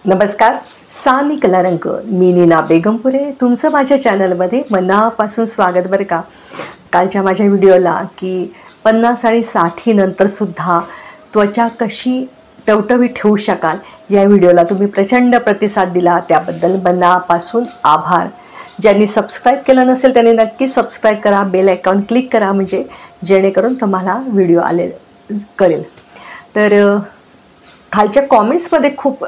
नमस्कार. सानी कलारंग, मी नीना बेगमपुरे तुमचं माझ्या चॅनलमध्ये मनापासून स्वागत. बरं का, कालच्या माझ्या व्हिडिओला की 50 आणि 60 नंतरसुद्धा त्वचा कशी टवटवीत ठेवू शकाल या व्हिडिओला तुम्ही प्रचंड प्रतिसाद दिला, त्याबद्दल मनापासून आभार. ज्यांनी सबस्क्राईब केलं नसेल त्यांनी नक्की सबस्क्राईब करा, बेल आयकॉन क्लिक करा, म्हणजे जेणेकरून तुम्हाला व्हिडिओ आले कळेल. तर खालच्या कॉमेंट्समध्ये खूप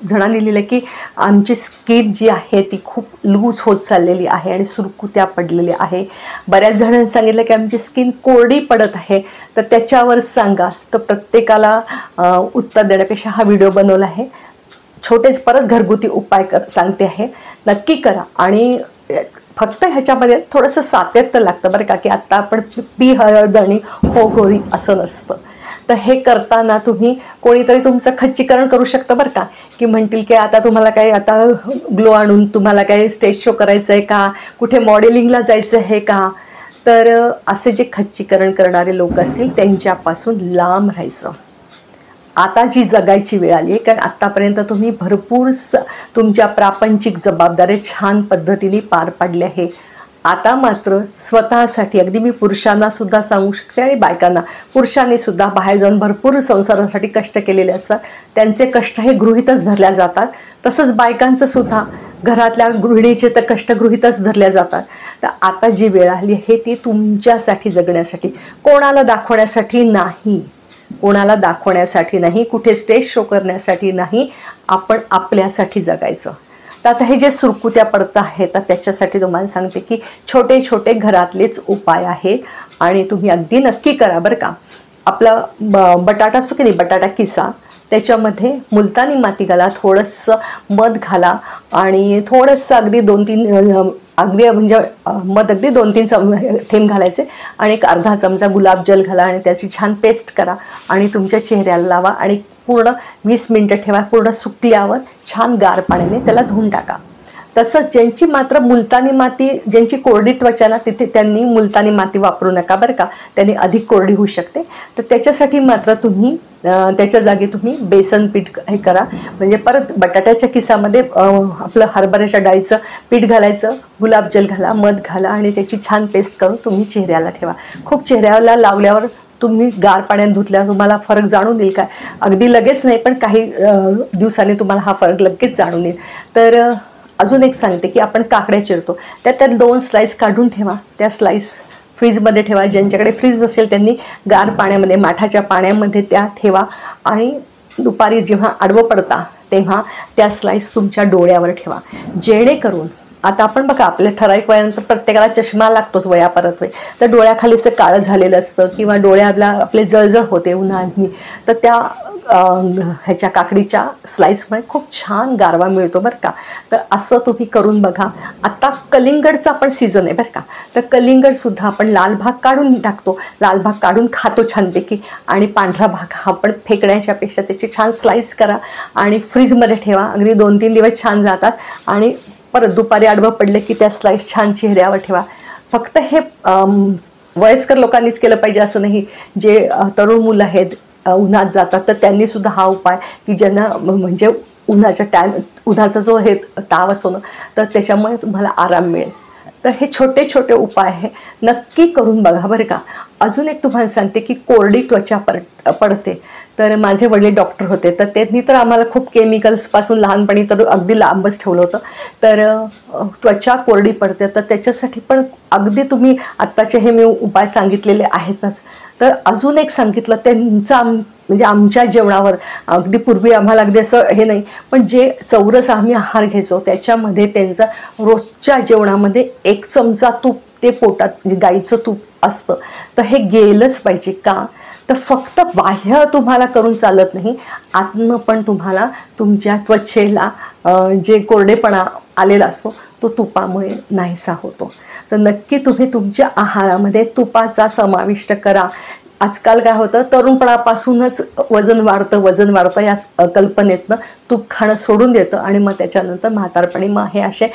जणांनी लिहिलं की आमची स्किन जी आहे ती खूप लूज होत चाललेली आहे आणि सुरकुत्या पडलेल्या आहे. बऱ्याच जणांनी सांगितलं की आमची स्किन कोरडी पडत आहे, तर त्याच्यावर सांगा. तर प्रत्येकाला उत्तर देण्यापेक्षा हा व्हिडिओ बनवला आहे. छोटेच परत घरगुती उपाय सांगते आहे, नक्की करा. आणि फक्त ह्याच्यामध्ये थोडंसं सातत्य लागतं बरं का, की आत्ता आपण पी हळद आणि हो गोळी असं नसतं. तर हे करताना तुम्ही कोणीतरी तुमचं खच्चीकरण करू शकतं बरं का, की म्हणतील की आता तुम्हाला काय आता ग्लो आणून तुम्हाला काय स्टेज शो करायचं आहे का, कुठे मॉडेलिंगला जायचं आहे का. तर असे जे खच्चीकरण करणारे लोक असतील त्यांच्यापासून लांब राहायचं. आता जी जगायची वेळ आली आहे, कारण आत्तापर्यंत तुम्ही भरपूर तुमच्या प्रापंचिक जबाबदाऱ्या छान पद्धतीने पार पाडल्या आहे. आता मात्र स्वतःसाठी, अगदी मी पुरुषांना सुद्धा सांगू शकते आणि बायकांना, पुरुषांनी सुद्धा बाहेर जाऊन भरपूर संसारासाठी कष्ट केलेले असतात, त्यांचे कष्ट हे गृहीतच धरल्या जातात. तसंच बायकांचं सुद्धा घरातल्या गृहिणीचे तर कष्ट गृहीतच धरल्या जातात. तर आता जी वेळ आली आहे ती तुमच्यासाठी जगण्यासाठी, कोणाला दाखवण्यासाठी नाही, कोणाला दाखवण्यासाठी नाही, कुठे स्टेज शो करण्यासाठी नाही, आपण आपल्यासाठी जगायचं. तर आता हे जे सुरकुत्या पडत आहेत तर त्याच्यासाठी तुम्हाला सांगते की छोटे छोटे घरातलेच उपाय आहेत आणि तुम्ही अगदी नक्की करा बरं का. आपला बटाटा असतो की नाही, बटाटा किसा, त्याच्यामध्ये मुलतानी माती घाला, थोडंसं मध घाला आणि थोडंसं अगदी 2-3 अगदी म्हणजे मध अगदी 2-3 थेंब घालायचे आणि एक अर्धा चमचा गुलाबजल घाला आणि त्याची छान पेस्ट करा आणि तुमच्या चेहऱ्याला लावा आणि पूर्ण 20 मिनटं ठेवा. पूर्ण सुकल्यावर छान गार पाण्याने त्याला धुवून टाका. तसंच ज्यांची मात्र मुलतानी माती, ज्यांची कोरडी त्वचा ना, तिथे त्यांनी मुलतानी माती वापरू नका बरं का, त्यांनी अधिक कोरडी होऊ शकते. तर त्याच्यासाठी मात्र तुम्ही त्याच्या जागी तुम्ही बेसन पीठ हे करा, म्हणजे परत बटाट्याच्या किसामध्ये आपलं हरभऱ्याच्या डाळीचं पीठ घालायचं, गुलाबजल घाला, मध घाला आणि त्याची छान पेस्ट करून तुम्ही चेहऱ्याला ठेवा. खूप चेहऱ्याला लावल्यावर तुम्ही गार पाण्यात धुतल्यावर तुम्हाला फरक जाणून येईल. काय अगदी लगेच नाही, पण काही दिवसांनी तुम्हाला हा फरक लगेच जाणून येईल. तर अजून एक सांगते की आपण काकड्या चिरतो, त्यात 2 स्लाईस काढून ठेवा, त्या स्लाईस फ्रीजमध्ये ठेवा. ज्यांच्याकडे फ्रीज नसेल त्यांनी गार पाण्यामध्ये, माठाच्या पाण्यामध्ये त्या ठेवा आणि दुपारी जेव्हा आडवं पडता तेव्हा त्या स्लाईस तुमच्या डोळ्यावर ठेवा. जेणेकरून आता आपण बघा, आपल्या ठराविक वयानंतर प्रत्येकाला चष्मा लागतोच वयापरत्वे, तर डोळ्याखालीचं काळं झालेलं असतं किंवा डोळ्याला आपले जळजळ होते उन्हाळ्यानी, तर त्या ह्याच्या काकडीच्या स्लाईसमुळे खूप छान गारवा मिळतो बरं का. तर असं तुम्ही करून बघा. आता कलिंगडचा पण सीझन आहे बरं का, तर कलिंगडसुद्धा आपण लाल भाग काढून टाकतो, लाल भाग काढून खातो छानपैकी, आणि पांढरा भाग हा आपण फेकण्याच्या पेक्षा त्याची छान स्लाईस करा आणि फ्रीजमध्ये ठेवा. अगदी 2-3 दिवस छान जातात आणि परत दुपारी आडवं पडले की त्या स्लाईस छान चेहऱ्यावर ठेवा. फक्त हे वयस्कर लोकांनीच केलं पाहिजे असं नाही. जे तरुण मुलं आहेत, उन्हात जातात, तर त्यांनी सुद्धा हा उपाय, की ज्यांना म्हणजे उन्हाचा जो हे ताव असतो ना, तर त्याच्यामुळे तुम्हाला आराम मिळेल. तर हे छोटे छोटे उपाय आहे, नक्की करून बघा बरं का. अजून एक तुम्हाला सांगते की कोरडी त्वचा पडते. तर माझे वडील डॉक्टर होते, तर त्यांनी तर आम्हाला खूप केमिकल्सपासून लहानपणी तर अगदी लांबच ठेवलं होतं. तर त्वचा कोरडी पडते, तर त्याच्यासाठी पण अगदी तुम्ही आत्ताचे हे मी उपाय सांगितलेले आहेतच. तर अजून एक सांगितलं त्यांचा, म्हणजे आमच्या जेवणावर अगदी पूर्वी आम्हाला अगदी असं हे नाही, पण जे चौरस आम्ही आहार घ्यायचो त्याच्यामध्ये त्यांचा रोजच्या जेवणामध्ये 1 चमचा तूप ते पोटात, म्हणजे गाईचं तूप असतं, तर हे गेलंच पाहिजे का. तर फक्त बाह्य तुम्हाला करून चालत नाही, आतनं पण तुम्हाला तुमच्या त्वचेला जे कोरडेपणा आलेला असतो तो तुपामुळे नाहीसा होतो. तर नक्की तुम्ही तुमच्या आहारामध्ये तुपाचा समाविष्ट करा. आजकाल काय होतं, तरुणपणापासूनच वजन वाढतं या कल्पनेतनं तूप खाणं सोडून देतं आणि मग त्याच्यानंतर म्हातारपणी मग हे असे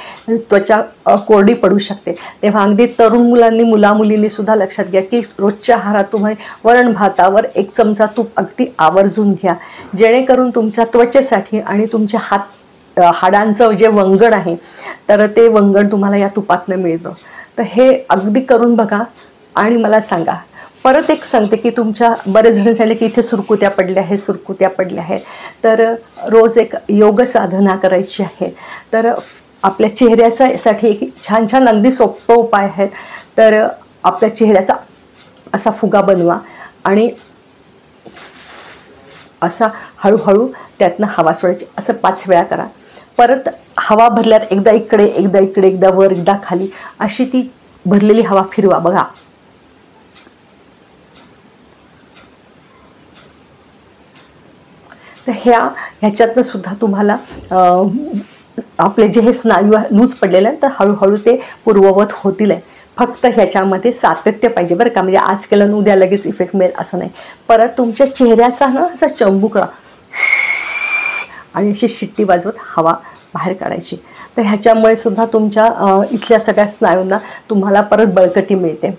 त्वचा कोरडी पडू शकते. तेव्हा अगदी तरुण मुलामुलींनी सुद्धा लक्षात घ्या की रोजच्या आहारात तुम्ही वरण भातावर 1 चमचा तूप अगदी आवर्जून घ्या, जेणेकरून तुमच्या त्वचेसाठी आणि तुमच्या हाडांचं जे वंगण आहे तर ते वंगण तुम्हाला या तुपातनं मिळतं. तर हे अगदी करून बघा आणि मला सांगा. परत एक सांगते की तुमच्या बरेच जण सांगितले की इथे सुरकुत्या पडल्या आहेत, तर रोज एक योग साधना करायची आहे. तर आपल्या चेहऱ्यासाठी एक छान अगदी सोपं उपाय आहेत. तर आपल्या चेहऱ्याचा असा फुगा बनवा आणि असा हळूहळू त्यातनं हवा सोडायची, असं 5 वेळा करा. परत हवा भरल्यावर एकदा इकडे एकदा वर एकदा खाली अशी ती भरलेली हवा फिरवा बघा. तर ह्याच्यातनं सुद्धा तुम्हाला आपले जे हे स्नायू लूज पडलेले आहेत तर हळूहळू ते पूर्ववत होतील. फक्त ह्याच्यामध्ये सातत्य पाहिजे बरं का. म्हणजे आज केलं आणि उद्या लगेच इफेक्ट मिळेल असं नाही. परत तुमच्या चेहऱ्याचा ना असा चंबू करा आणि अशी शिट्टी वाजवत हवा बाहेर काढायची. तर ह्याच्यामुळे सुद्धा तुमच्या इथल्या सगळ्या स्नायूंना तुम्हाला परत बळकटी मिळते.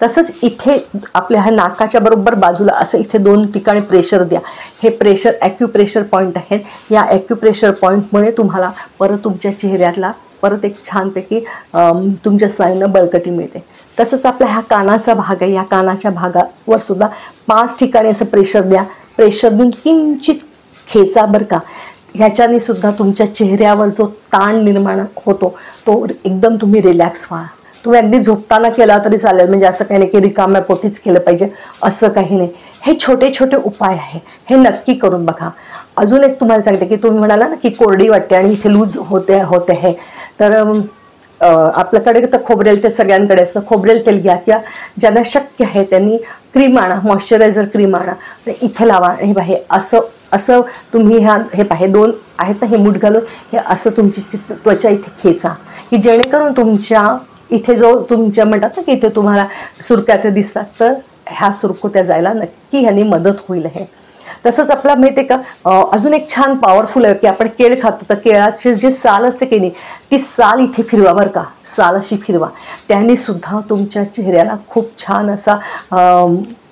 तसंच इथे आपल्या ह्या नाकाच्या बरोबर बाजूला असं इथे 2 ठिकाणी प्रेशर द्या. हे प्रेशर ॲक्युप्रेशर पॉईंट आहेत. या ॲक्युप्रेशर पॉईंटमुळे तुम्हाला परत तुमच्या चेहऱ्याला परत एक छानपैकी तुमच्या स्नायूंना बळकटी मिळते. तसंच आपला हा कानाचा भाग आहे, या कानाच्या भागावर सुद्धा 5 ठिकाणी असं प्रेशर द्या. प्रेशर देऊन किंचित खेचा बरं का. ह्याच्याने सुद्धा तुमच्या चेहऱ्यावर जो ताण निर्माण होतो तो एकदम तुम्ही रिलॅक्स व्हा. तुम्ही अगदी झोपताना केला तरी चालेल, म्हणजे असं काही नाही की रिकाम्या पोटीच केलं पाहिजे असं काही नाही. हे छोटे उपाय आहे, हे नक्की करून बघा. अजून एक तुम्हाला सांगते की तुम्ही म्हणाला ना की कोरडी वाटते आणि इथे लूज होते आहे, तर आपल्याकडे तर खोबरेल तेल सगळ्यांकडे असतं. खोबरेल तेल घ्या किंवा ज्यांना शक्य आहे त्यांनी क्रीम आणा, मॉइश्चरायझर क्रीम आणा, इथे लावा. हे पहा, असं तुम्ही हे पहा 2 आहेत ना, हे मूठ घालून हे असं तुमची त्वचा इथे खेचा की जेणेकरून तुमच्या इथे जो तुमच्या म्हणतात ना की इथे तुम्हाला सुरकुत्या दिसतात तर ह्या सुरकुत्या जायला नक्की ह्यानी मदत होईल. हे तसंच आपला माहिती आहे का, अजून एक छान पॉवरफुल आहे की आपण केळ खातो तर केळाची जी साल असते की नाही ती साल इथे फिरवा बरं का. साल अशी फिरवा, त्याने सुद्धा तुमच्या चेहऱ्याला खूप छान असा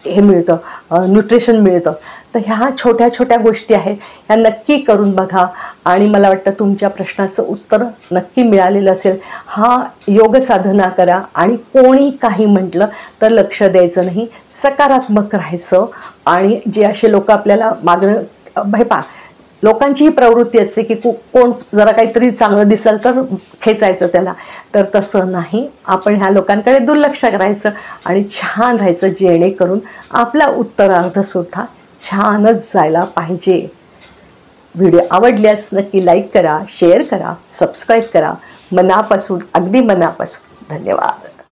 हे मिळतं, न्यूट्रिशन मिळतं. तर ह्या छोट्या गोष्टी आहेत, ह्या नक्की करून बघा आणि मला वाटतं तुमच्या प्रश्नाचं उत्तर नक्की मिळालेलं असेल. हा योग साधना करा आणि कोणी काही म्हटलं तर लक्ष द्यायचं नाही, सकारात्मक राहायचं. आणि जे असे लोक आपल्याला मागणं हे पहा, लोकांची ही प्रवृत्ती असते की कोण जरा काहीतरी चांगलं दिसेल तर खेचायचं त्याला, तर तसं नाही. आपण ह्या लोकांकडे दुर्लक्ष करायचं आणि छान राहायचं, जेणेकरून आपला उत्तरार्ध सुद्धा छानच जायला पाहिजे. व्हिडिओ आवडल्यास नक्की लाईक करा, शेअर करा, सबस्क्राईब करा. मनापासून, अगदी मनापासून धन्यवाद.